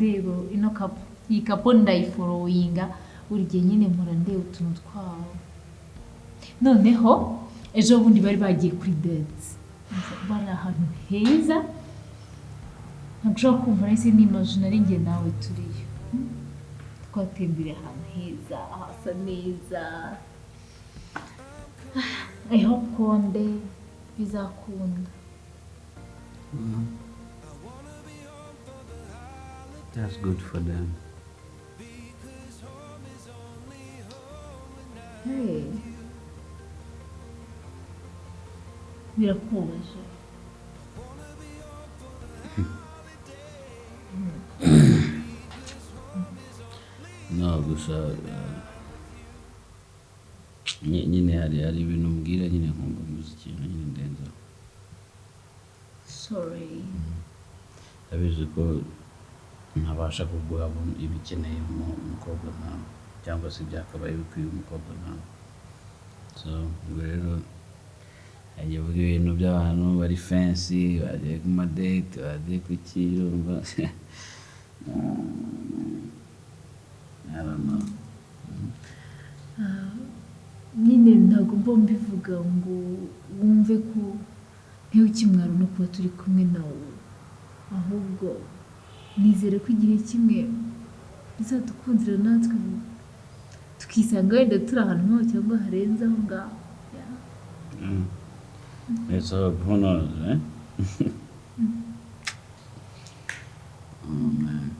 rero ino kapo iyi kapo ndayiforowinga buri gihe nyine mpora ndeba utuntu twawo noneho ejo bundi bari bagiye kuri date bari ahantu heza ntabwo kumva nahise n'imajina ari njye nawe turiyo twatembere ahantu heza hasa neza I hope konde bizakunda. That's good for them. Hey. Birakubaje. No, gusa nyine hari ibintu mbwira nyine nkumva umuziki nyine ndenza. Sorry. Abizi ko ntabasha kuguha ibikeneye mu mukobwa nawe cyangwa se byakabaye bikwiye umukobwa nawe. So rero agiye vuga ibintu by'abantu bari fancy bagiye ku madate bagiye ku kirumba. I don't know. Nyine ntabwo mba mbivuga ngo wumve ko nk'ukimwaro no kuba turi kumwe nawe ahubwo nizere ko igihe kimwe bizadukundira natwe tukisanga wenda turi ahantu nk'aho cyangwa harenze aho ngaho. It's all who knows, eh? Oh man.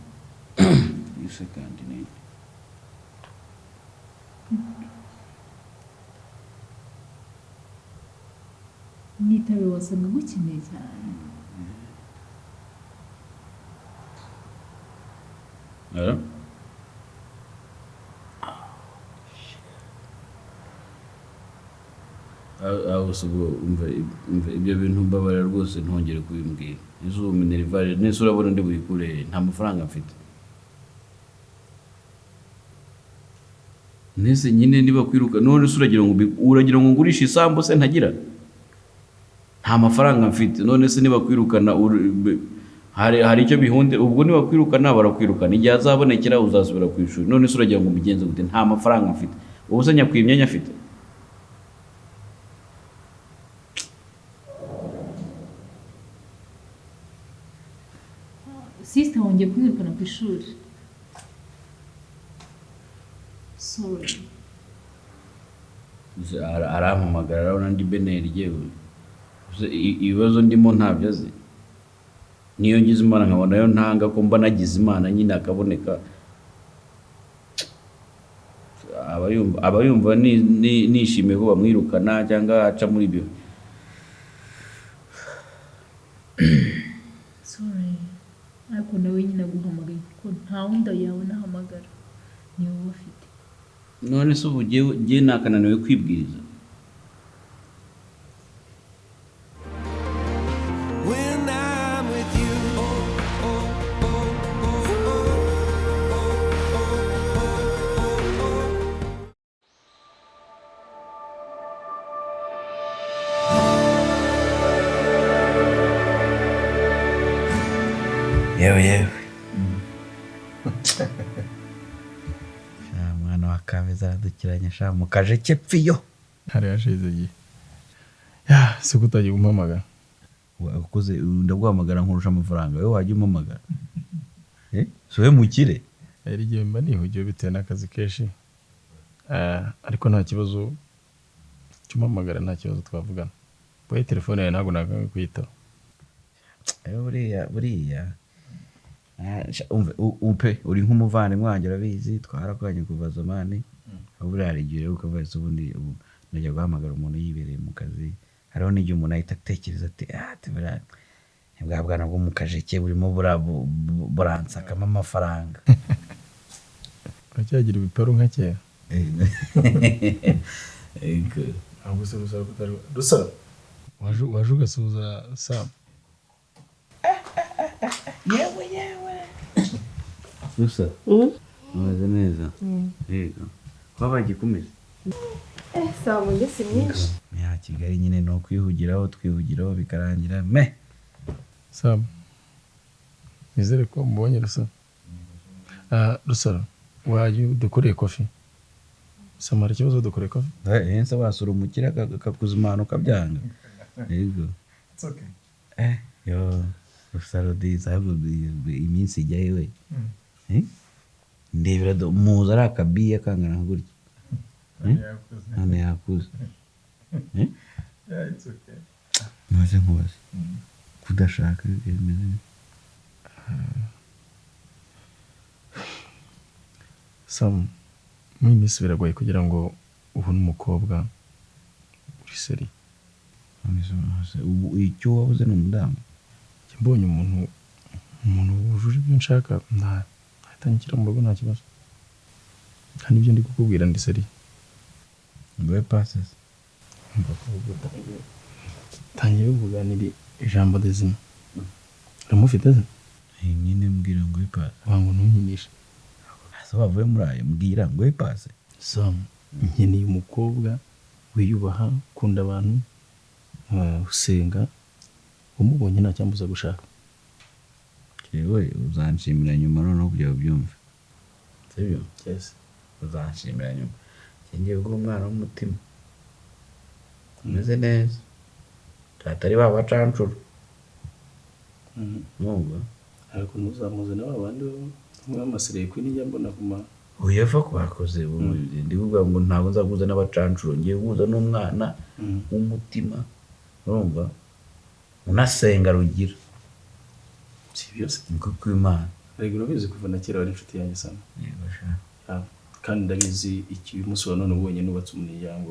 You should continue. Nitabe wasanga gukeneye cyane. Hello? ibyo bintu mbabarira rwose ntongere kubimbwira. Izuba minerivare nese urabona ndi buyikure nta mafaranga mfite. Nese nyine niba kwiruka none uragira ngo ngurishe isambu se ntagira. Nta mafaranga mfite none se niba kwirukana hari icyo bihunde ubwo niba kwirukana barakwirukana igihe azabonekera uzasubira ku ishuri none se uragira ngo mbigenze gute nta mafaranga mfite ubu se nyakwiye imyanya afite. Sister wongeye kwirukana ku ishuri. Sorry. Arampamagara arabona ndi beneri yewe. Ibibazo ndimo ntabyo azi. Niyo ngize Imana nkabona yo ntanga ko mba nagize Imana nyine akaboneka. Abayumva nishimiye ko bamwirukana cyangwa aca muri byo. Sorry. Ariko nawe nyine guhamagaye kuko nta wundi yawe nahamagara. Ni wowe ufite. None se ubu giye nakananiwe kwibwiriza. Yewe. Mwana wa Kabeza dukiranye sha mu kaje kepfiyo. Hari hashize gihe. Se kutagiye umpamagara. Wakoze ndaguhamagara nkurusha amafaranga. Wowe wajya umpamagara. Sowe mukire. Ari gihe mba nihugiye bitewe n'akazi keshi. Ariko nta kibazo cy'umpamagara nta kibazo twavugana. Boye telefone yawe ntago nakanga kuyita. Buriya upe uri nk'umuvandimwe wanjye urabizi twarakoranye kuva zamani buriya hari igihe ukavuga se ubundi najya guhamagara umuntu yibereye mu kazi hariho n'igihe umuntu ahita atekereza ati tebera bwa bwana bwo mu kajeke burimo buransakamo amafaranga. Uracyagira ibiparu nka kera. Ego ahubwo se rusara waje ugasuhuza Sam. Yewe Rusa umeze neza. Yego kwabaye kumeze. Sawa mu ngese myinshi. Ya Kigali nyine no kwihugiraho twihugiraho bikarangira Sam nizere ko mubonye Rusa. Rusaro waje dukoreye kofi samara ikibazo dukoreye kofi hense wasura umukire akakuzimana ukabyanga yego it's okay yo Rusaro iminsi ijya yewe ndebera muzi ari akabiye kangana gutya none yakuze yeah it's okay maze nkubaze kudashaka bimeze muri minsi biragoye kugira ngo ubone umukobwa uri seri icyo wabuze ni umudamu mbonye umuntu wujuje ibyo nshaka nahitanyikira mu rugo nta kibazo kandi ibyo ndi kukubwira ndi seri ngowe passes tangiye kuganira ijambo dezima uramufite se nyine mbwira ngowe pass wangu ntunyinishe so bavuye muri ayo mbwira ngowe pass nkeneye umukobwa wiyubaha ukunda abantu usenga umubonye nta cyambuza gushaka yewe uzanshimira nyuma noneho kugira ubyumve sibyo uzanshimira nyuma ngiye guha umwana w'umutima umeze neza atari ba bacancuro nubwo ariko ntuzamuzane babandi b'amasireye kuri nijya mbona kuma uyeva ko bakoze ndi kuvuga ngo ntabwo nzaguza n'abacancuro ngiye guhuza n'umwana w'umutima urumva unasenga rugira si byose niko kw'Imana rego urabizi kuva na kera wari inshuti yanjye sana yego kandi ndabizi iki umunsi wa none ubonye nubatse umuryango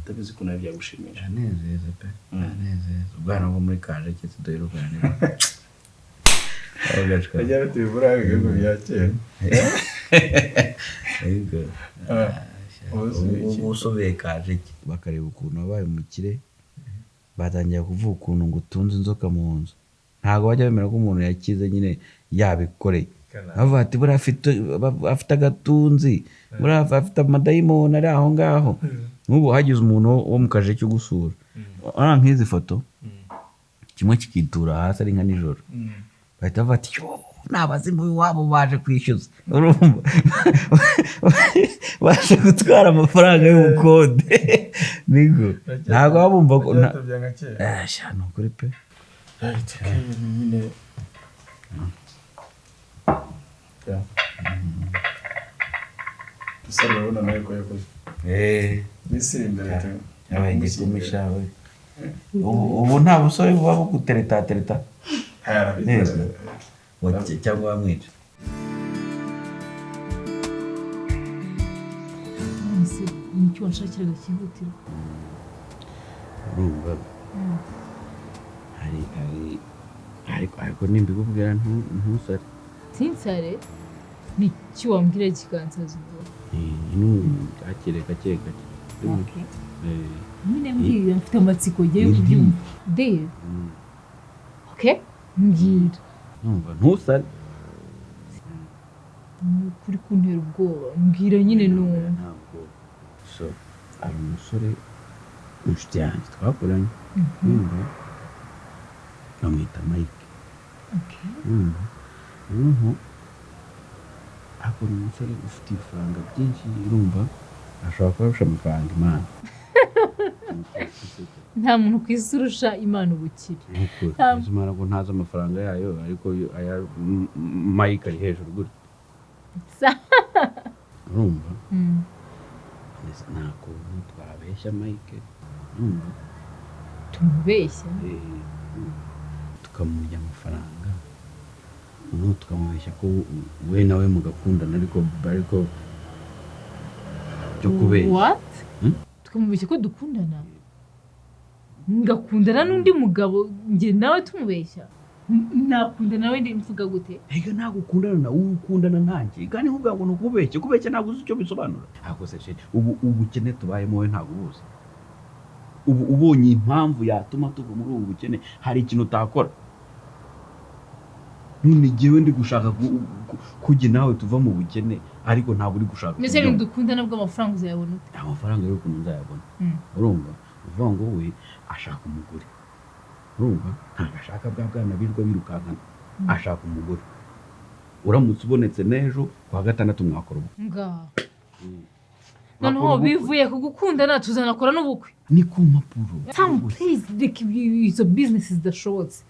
ndabizi ko nawe byagushimisha neza pe neza ubwana bwo muri kaje cyetse doyirukana neza abagashaka ajya bitubura ibigo bya kera yego ubusobeye kaje bakareba ukuntu wabaye umukire batangiye kuvuga ukuntu ngo utunze inzoka mu nzu ntabwo bajya bemera ko umuntu yakize nyine yabikoreye bavuga ati buriya afite agatunzi buriya afite amadayimoni ari aho ngaho nk'ubu hagize umuntu wo mu kaje cyo gusura urabona nk'izi foto kimwe kikitura hasi ari nka nijoro bahita bavuga ati n'abazimu iwabo baje kwishyuza urumva baje gutwara amafaranga y'ubukode nigo ntabwo baba bumva ko ni ukuri pe gusa urabona nawe ko yakoze n'isiri imbere yabaye igikumisha we ubu nta busore buba bugutereta cyangwa wamwica nicyo wanshakiraga cyihutirwa urumva ariko nimbikubwira ntusare sinsare nicyo wambwira kikansaza ubwo gake nyine mbwira mfite amatsiko ngiye kubyumva Dave okay mbwira numva ntusare kuri kuntera ubwoba mbwira nyine ntabwo so ari umusore inshuti yanjye twakoranye bamwita Mike akora umusore ufite ifaranga byinshi urumva ashobora kurusha amafaranga Imana nta muntu ku isi urusha Imana ubukire Imana ngo ntazi amafaranga yayo ariko aya Mike ari hejuru gutya urumva ntabwo twabeshya Mike tumubeshya tukamurya amafaranga tukamubeshya ko we nawe mugakundana ariko byo kubeshya what tukamubeshya ko dukundana ngakundana n'undi mugabo njye nawe tumubeshya nakunda nawe ndi mvuga gute ega ntabwo ukundana nawe ukundana nanjye kandi nkuvuga ngo nukubeshye kubeshya ntabwo uzi icyo bisobanura ntabwo se ubu ubukene tubayemo we ntabwo ubuzi ubu ubonye impamvu yatuma tuva muri ubu bukene hari ikintu utakora none jyewe ndi gushaka kujya nawe tuva mu bukene ariko ntabwo uri gushaka mbese dukundana bwo amafaranga uzayabona ute amafaranga rero ukuntu nzayabona urumva uvuga ngo we ashaka umugore urumva ntabwo ashaka bwa bwana birirwa birukankana ashaka umugore uramutse ubonetse n'ejo kuwa gatandatu mwakora ubukwe ngaho noneho bivuye ku gukundana tuzanakora n'ubukwe ni ku mpapuro Sam please reka izo business zidashobotse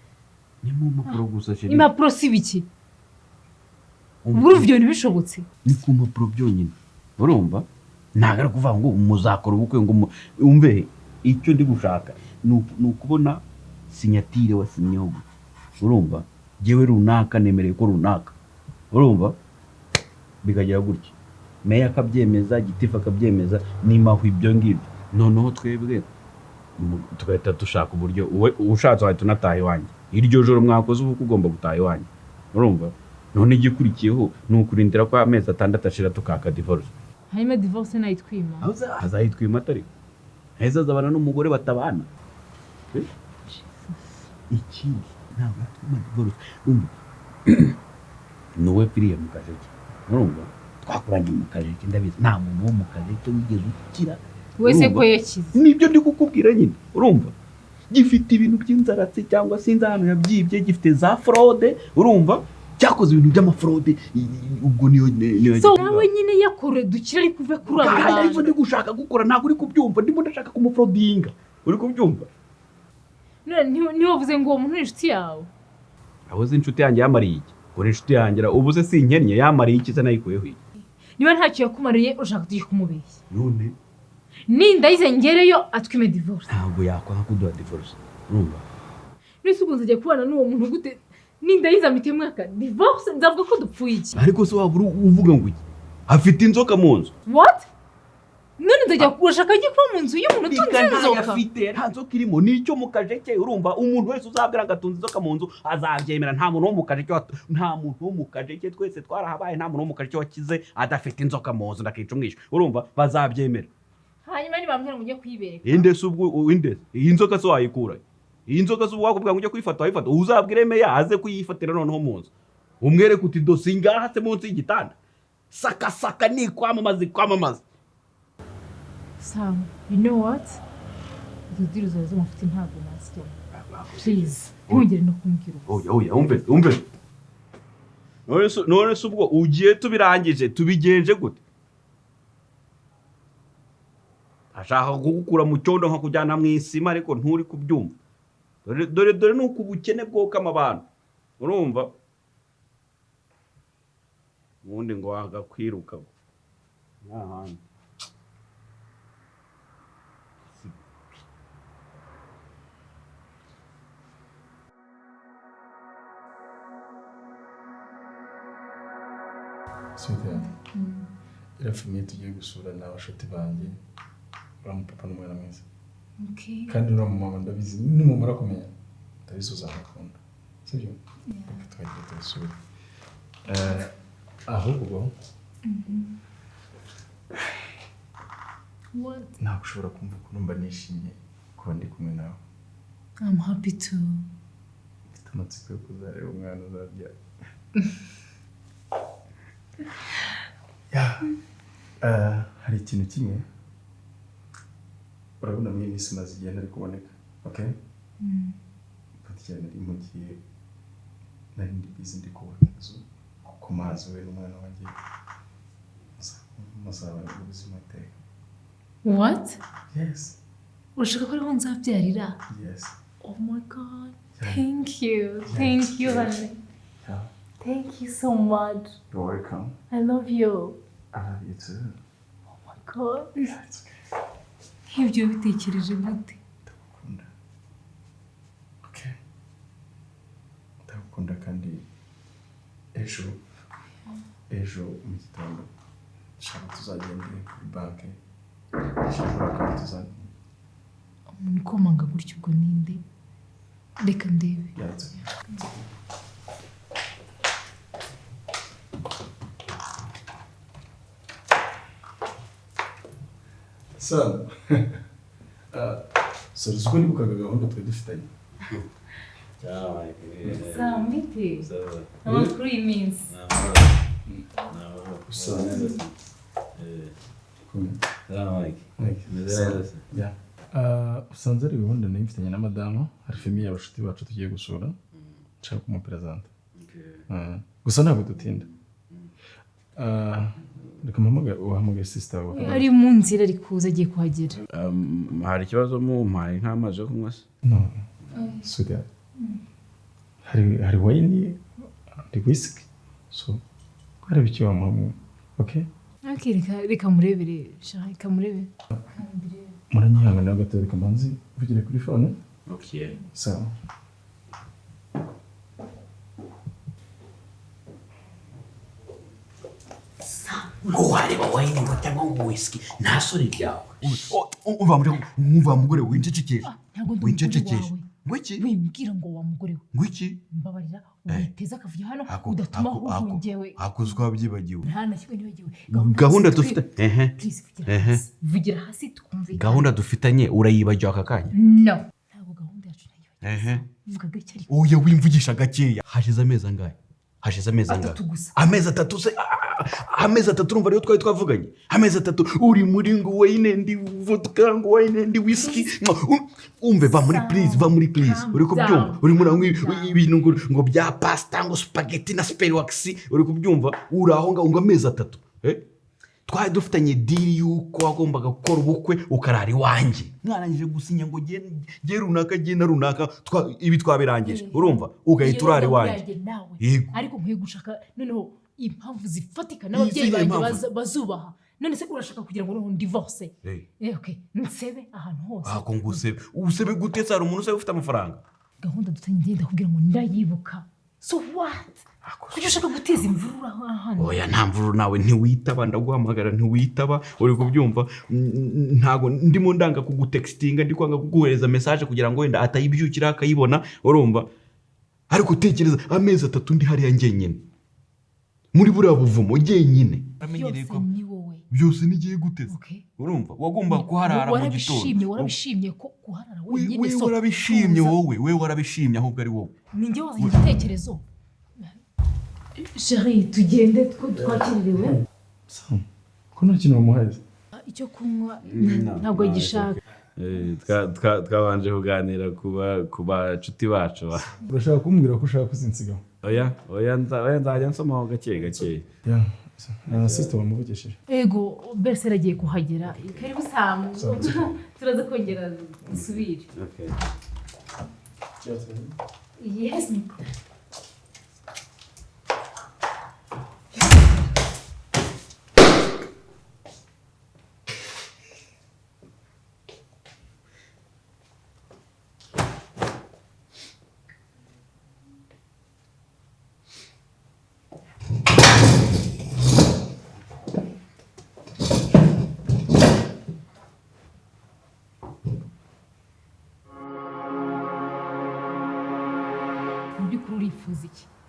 ni mu mpapuro gusa sheri impapuro si biki ubura ivyo ntibishobotse ni ku mpapuro byonyine urumva ntabwo ari kuvuga ngo muzakora ubukwe ngo umve icyo ndi gushaka ni ukubona sinyatire wasinyeho urumva jewe runaka nemereye ko runaka urumva bikagera gutya meya akabyemeza gitifu akabyemeza nimahwa ibyo ngibyo noneho twebwe tugahita dushaka uburyo ushatse wahita unataha iwanjye iryo joro mwakoze ubukwe ugomba gutaha iwanjye urumva none igikurikiyeho ni ukurindira ko amezi 6 ashira tukaka divorce hanyuma divorce nayitwima azayitwima atari heza azabana n'umugore batabana ikindi ntabwo atuma divorce nuwe piriye mu kajeke urumva twakuranye mu kajeke ndabizi nta muntu wo mu kajeke wigeze ukira wese ko yakize nibyo ndi kukubwira nyine urumva gifite ibintu by'inzaratsi cyangwa se inzano yabyibye gifite za fraude urumva cyakoze ibintu by'amafraude ubwo niyo so nawe nyine yakore dukira ari kuve kuri abo ariko ndi gushaka gukora ntabwo uri kubyumva ndimo ndashaka kumufraudinga uri kubyumva niyo wavuze ngo uwo muntu ni inshuti yawe abuze inshuti yanjye yamariye iki ngo inshuti yanjye ubuze sinkennye yamariye iki se nayikuyeho iki niba ntacyo yakumariye ushaka tujye kumubeshya none ninda yizengereyo atwime divorce ntabwo yakwanga kuduha divorce urumva nese ukunze ajya kubana n'uwo muntu gute ninda yizamite mwaka divorce ndavuga ko dupfuye iki ariko se wabura uvuga ngo iki afite inzoka mu nzu what none ndajya kurashaka ajye kuba mu nzu y'umuntu utunze inzoka afite nta nzoka irimo nicyo mu kajeke urumva umuntu wese uzabwira ngo atunze inzoka mu nzu azabyemera nta muntu wo mu kajeke twese twarahabaye nta muntu wo mu kajeke wakize adafite inzoka mu nzu ndakica umwisho urumva bazabyemera hanyuma nibambwira ngo ujye kuyibereka indese ubwo indese iyi nzoka se wayikura iyi nzoka se wakubwira ngo ujye kuyifata wayifata uzabwire meya aze kuyifatira noneho mu nzu umwereke uti dosi ngaha se munsi y'igitanda saka ni kwamamaza Sam, you know what? Izo diri zawe z'amafuti ntabwo nasya. Please, ntugire no kumbwira. Oya, umve. None se ubwo ugiye tubirangije tubigenje gute? Ashaka kugukura mu cyondo nka kujyana mu isima ariko nturi kubyumva. Dore nuko ubukene bwokama abantu. Urumva? Ubundi ngo wagakwiruka. Nahandi. Sweetheart, iriya famiye tugiye gusura ni abashuti banjye uriya mupapa n'umwana mwiza kandi uriya mumama ndabizi nimumara kumenya ndabizi uzamukunda sibyo? Reka twagiye tubisure ahubwo ntabwo ushobora kumva ukuntu mba nishimye kuba ndi kumwe nawe. I'm happy to. Mfite amatsiko yo kuzareba umwana uzabyara. Hari ikintu kimwe urabona muri iyi minsi maze igihe ntari kuboneka, okay? Patiya nari mu gihe nari ndi busy ndi kubaka inzu ku mazi we n'umwana wanjye muzabana ubuzima iteka. What? Yes. Urashaka ko ariho nzabyarira? Yes. Oh my God. Thank you. Thank you, honey. Yeah. Thank you so much. You're welcome. I love you. I love you too. Oh my God. Yeah, it's okay. Ibyo bitekereje gute? Ndagukunda. Okay. Ndagukunda kandi ejo mu gitondo nshaka tuzagenda kuri banki nshaka kandi tuzagenda. Umuntu ukomanga gutyo ubwo ninde? Reka ndebe. Yatse. So, uzi nibukaga gahunda twari dufitanye. Sam, bite? Amakuru y'iminsi. Usanze ari gahunda nari mfitanye na madamu hari famiye y'abashuti bacu tugiye gusura nshaka kumuperezanta. gusa ntabwo dutinda. Reka uhamagaye sister wawe. Ari mu nzira ari kuza agiye kuhagera. Hari ikibazo mumpaye nk'amazi yo kunywa se? No. Sweetheart. Hari wine, hari whisky. So, hari icyo wamuha. Okay? Okay, reka murebere, reka murebere. Muranyihangana gato reka mbanzi uvugire kuri phone. Okay. Sawa. Ngo wareba wine ngo cyangwa ngo whisky nta sore ryawe. Umva mugore winjecekesha. Winjecekesha. Ngwiki? Wimbwira ngo wa mugore we. Ngwiki? Mbabarira witeza akavuyo hano udatuma ahubungewe. Hakuzi ko abyibagiwe. Nta nakimwe nibagiwe. Gahunda dufite. Vugira hasi tukumvikana. Gahunda dufitanye urayibagiwe aka kanya? No. Ntabwo gahunda yacu nayibagiwe. Vuga gake ariko. Oya wimvugisha gakeya. Hashize amezi angahe? Amezi 3 se amezi 3 urumva rero twari twavuganye. Amezi 3 uri muri ngo wine ndi vodka ngo wine ndi whisky. Umve va muri please. Uri kubyumva? Uri muri ibintu ngo bya pasta ngo spaghetti na spelwax. Uri kubyumva? Uraho ngo amezi 3. Twari dufitanye deal yuko wagombaga gukora ubukwe ukarara iwanjye. Mwarangije gusinya ngo giye runaka giye na runaka ibi twabirangije. Urumva? Ugahita urara iwanjye. Yego. Ariko nkwiye gushaka noneho impamvu zifatika n'ababyeyi banjye bazubaha. None se urashaka kugira ngo divorce? Okay. Nsebe ahantu hose. Ako ngusebe. Ubusebe gute sara umuntu se ufite amafaranga? Gahunda dutangenda kugira ngo ndayibuka. So what? Kuki ushaka guteza imvururu hano? Oya nta mvururu nawe ntiwitaba ndaguhamagara ntiwitaba. Uri kubyumva? Ntago ndimo ndanga kugutextinga ndi kwanga kuguhereza message kugira ngo wenda atayibyukira akayibona. Urumva? Ariko utekereza amezi 3 ndi hariya ngenyine. Muri buriya buvumo ngenyine. Amenyereye ko byose nigiye guteza. Urumva? Wagomba kuharara mu gitondo. Warabishimye ko kuharara wenyine so. Wewe warabishimye ahubwo ari wowe. Ninjye wazanye igitekerezo. Chérie, tugende twakiriwe. Ko nta kintu wamuhaye? Icyo kunywa ntabwo gishaka. Twabanje kuganira kuba cuti bacu. Urashaka kumbwira ko ushaka kuzinsigaho? Oya nzajya nsomaho gake. Sister wamuvugishije? Ego, Berse aragiye kuhagera. Karibu Sam. Turaza kongera gusubira. Okay. Yes.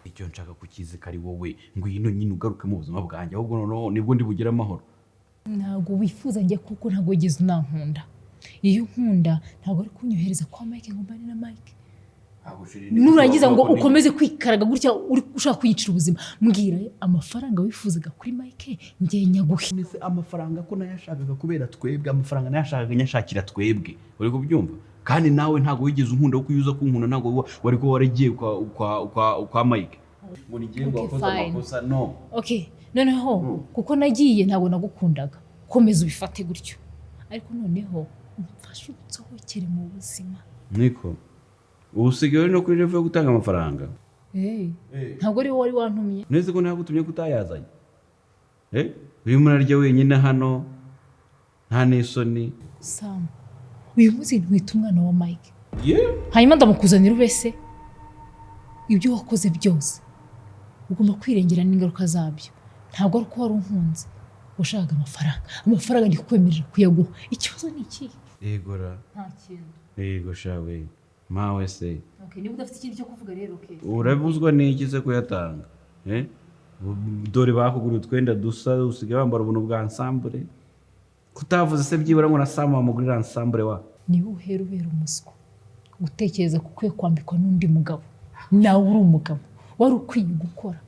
Icyo nshaka kukizi kari wowe ngwino nyine ugaruke mu buzima bwanjye ahubwo noneho nibwo ndi bugira amahoro. Ntabwo wifuza njye kuko ntabwo wigeze unankunda. Iyo nkunda ntabwo ari kunyohereza kwa Mike ngo mbane na Mike. Nurangiza ngo ukomeze kwikaraga gutya ushaka kwiyicira ubuzima. Mbwira amafaranga wifuzaga kuri Mike ngiye nyaguhe. Nise amafaranga ko nayashakaga kubera twebwe amafaranga nayashakaga nyashakira twebwe. Uri kubyumva? Kandi nawe ntabwo wigeze unkunda uko yuza kunkunda ntabwo wari ko waragiye kwa Mike. Ngo nigiye gwakoza amakosa no. Okay, noneho kuko nagiye ntabwo nagukundaga. Komeza ubifate gutyo. Ariko noneho umfashe utsohokere mu buzima. Niko. Usigaye no kuri level yo gutanga amafaranga. Ntabwo ari wowe wari wantumye. Neze ko nagutumye kutayazanye. Uyu munarya wenyine hano nta nesoni. Sam. Uyu munsi ntwita umwana wa Mike. Hanyuma ndamukuzanira ubese. Ibyo wakoze byose ugomba kwirengera n'ingaruka zabyo. Ntabwo ari ko wari unkunze. Ushaka amafaranga ndi kukwemerera kuyaguha. Ikibazo ni iki? Egora. Nta kintu. Ego shawe. Mawe se. Okay, niba udafite ikintu cyo kuvuga rero okay. Urabuzwa n'iki se kuyatanga? Dore bakugura utwenda dusa usigaye bambara ubuntu bwa ensemble. Kutavuze se byibura ngo nasama wamugurira ensemble wa. Ni uhera umuswa. Gutekereza kukwiye kwambikwa n'undi mugabo. Nawe uri umugabo. Wari ukwiye gukora.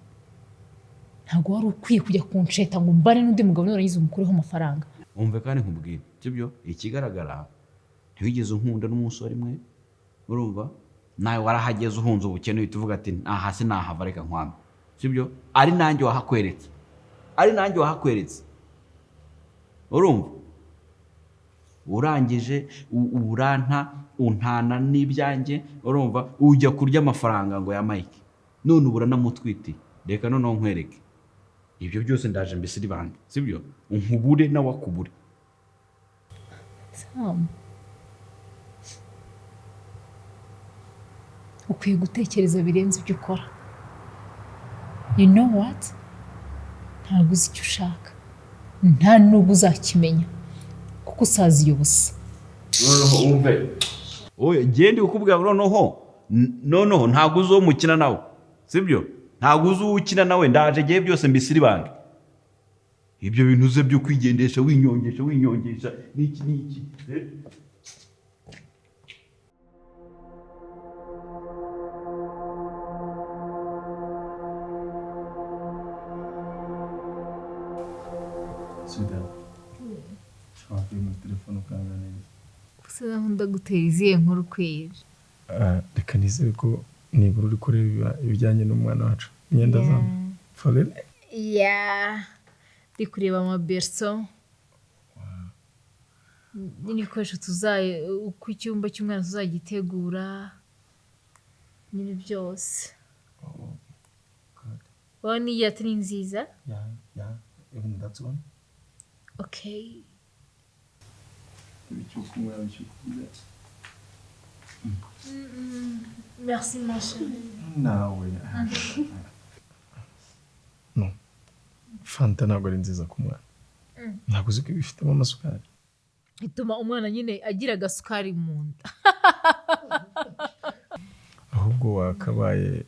Ntabwo wari ukwiye kujya kunsheta ngo mbane n'undi mugabo n'urangiza umukureho amafaranga. Umve kandi nkubwira. Sibyo? Ikigaragara ntiwigeze unkunda n'umusore mwe. Urumva? Nawe warahageze uhunze ubukene uhita uvuga ati aha se nahava reka nkwame. sibyo ari nanjye wahakweretse urumva urangije uranta untana n'ibyanjye urumva ujya kurya amafaranga ngo ya Mike none ubura namutwite reka noneho nkwereke ibyo byose ndaje mbisiri bande sibyo unkubure nawe akubure Sam ukwiye gutekereza birenze ibyo ukora you know what ntabwo uzi icyo ushaka nta n'ubwo uzakimenya kuko usaziye ubusa noneho umve oya gende ukubwira noneho ntabwo uzomukina nawe sibyo ntabwo uzukina nawe ndaje giye byose mbisiri bande ibyo bintu uze byo kwigendesha winyongesha niki Sida. Shaka mu telefone kanganira. gusa ndagutera izihe nkuru kwera Reka nizere ko nibura uri kureba ibijyanye n'umwana wacu imyenda zawe forere ndi kureba amaberso n'ibikoresho uko icyumba cy'umwana tuzagitegura nyine byose urabona iyi atari nziza even that's one okay merci ma chérie nawe no fanta ntabwo ari nziza ku mwana ntabwo uzi ko bifitemo amasukari ituma umwana nyine agira agasukari mu nda ahubwo wakabaye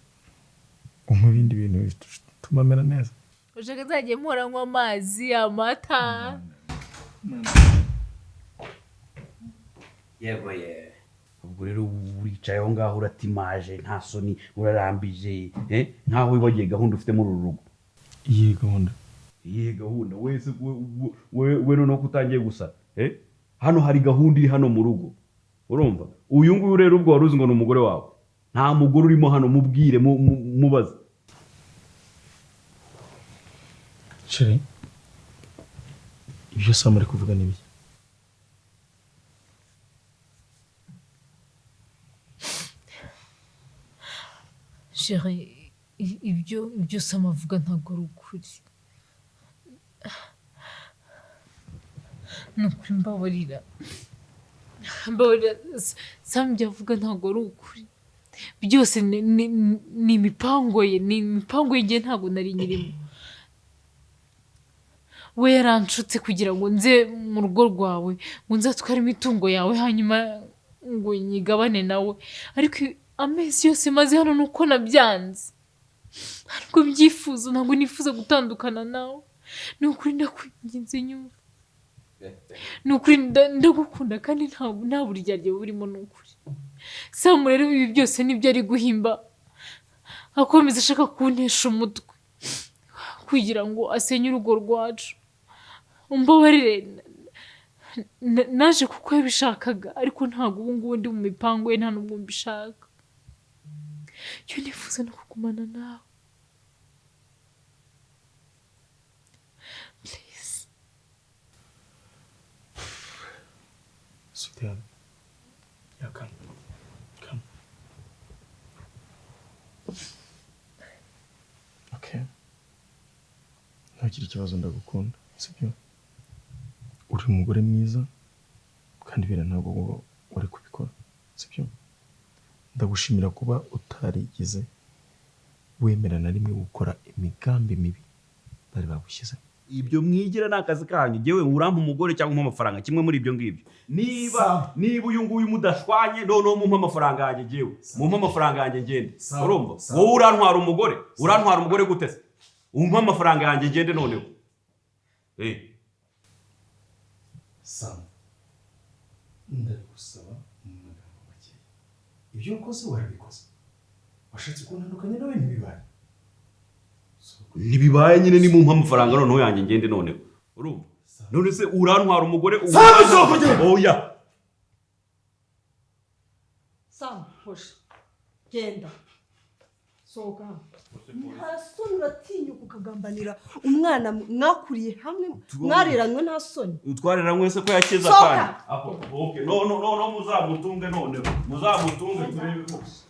unywa ibindi bintu bituma amera neza ushaka nzajya mpora nywa amazi amata yego ubwo rero uricaye aho ngaho uratimaje nta soni urarambije nkaho wibagiye gahunda ufite muri uru rugo iyihe gahunda wese we noneho ko utangiye gusa hano hari gahunda iri hano mu rugo urumva uyu nguyu rero ubwo wari uzi ngo ni umugore wawe nta mugore urimo hano mubwire mubaze chérie ibyo Sam ari kuvuga ni biki chérie ibyo Sam avuga ntabwo ari ukuri ni ukuri mbabarira Sam ibyo avuga ntabwo ari ukuri byose ni imipango ye ngiye ntabwo nari nyirimo we yaranshutse kugira ngo nze mu rugo rwawe ngo nzatware imitungo yawe hanyuma ngo nyigabane nawe ariko amezi yose maze hano nuko nabyanze ntabwo mbyifuza ntabwo nifuza gutandukana nawe ni ukuri ndakwinginze nyumva ni ukuri ndagukunda kandi nta buryarya burimo ni ukuri Sam rero ibi byose nibyo ari guhimba akomeza ashaka kuntesha umutwe kugira ngo asenye urugo rwacu umbabarire naje kuko yabishakaga ariko ntabwo ubu ngubu ndi mu mipango ye nta n'ubwo mbishaka icyo nifuza no kugumana nawe please Sweetheart come okay ntugire ikibazo ndagukunda sibyo uri umugore mwiza kandi bira ntabwo wari kubikora sibyo ndagushimira kuba utarigize wemera na rimwe gukora imigambi mibi bari bagushyize ibyo mwigira nakazi kanyu jewe urampa umugore cyangwa amafaranga kimwe muri ibyo ngibyo niba uyu nguyu mudashwanye noneho mumpa amafaranga yanjye jewe mumpa amafaranga yanjye ngende urumva wowe urantwara umugore gute se umpa amafaranga yanjye ngende noneho Sam ndagusaba mu magambo make ibyo ukoze warabikoze washatse kuntandukanya nawe ntibibaye nyine nimumpa amafaranga noneho yanjye ngende noneho urumva none se urantwara umugore oya Sam hoş genda sohoka nta soni uratinyuka ukagambanira umwana mwakuriye hamwe mwariranywe nta soni utwariranywe se ko yakiza kandi okay no muzamutunge noneho muzamutunge turebe rwose